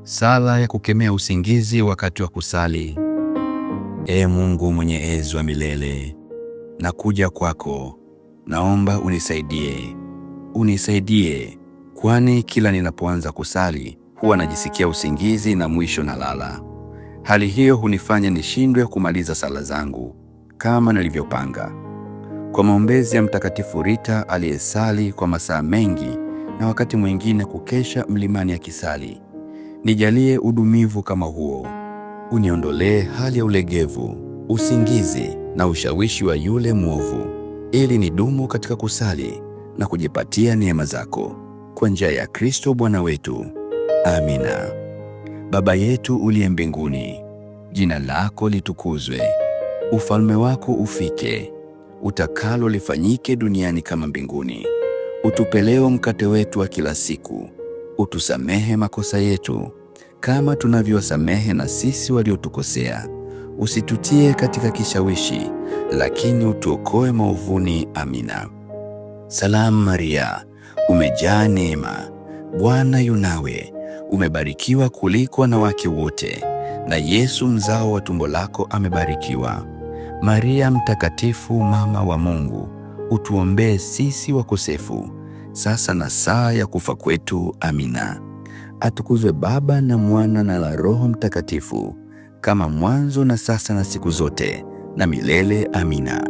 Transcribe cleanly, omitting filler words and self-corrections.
Sala ya kukemea usingizi wakati wa kusali. Ee Mungu mwenye enzi wa milele, nakuja kwako, naomba unisaidie, kwani kila ninapoanza kusali huwa najisikia usingizi na mwisho nalala. Hali hiyo hunifanya nishindwe kumaliza sala zangu kama nilivyopanga. Kwa maombezi ya Mtakatifu Rita aliyesali kwa masaa mengi na wakati mwingine kukesha mlimani akisali, nijalie udumivu kama huo. Uniondolee hali ya ulegevu, usingizi na ushawishi wa yule mwovu, ili nidumu katika kusali na kujipatia neema zako. Kwa njia ya Kristo Bwana wetu. Amina. Baba yetu uliye mbinguni, jina lako litukuzwe. Ufalme wako ufike. Utakalo lifanyike duniani kama mbinguni. Utupe leo mkate wetu wa kila siku. Utusamehe makosa yetu kama tunavyowasamehe na sisi waliotukosea. Usitutie katika kishawishi, lakini utuokoe maovuni. Amina. Salamu Maria, umejaa neema, Bwana yu nawe, umebarikiwa kuliko wanawake wote, na Yesu mzao wa tumbo lako amebarikiwa. Maria mtakatifu, mama wa Mungu, utuombee sisi wakosefu, sasa na saa ya kufa kwetu. Amina. Atukuzwe Baba na Mwana na Roho Mtakatifu, kama mwanzo na sasa na siku zote na milele. Amina.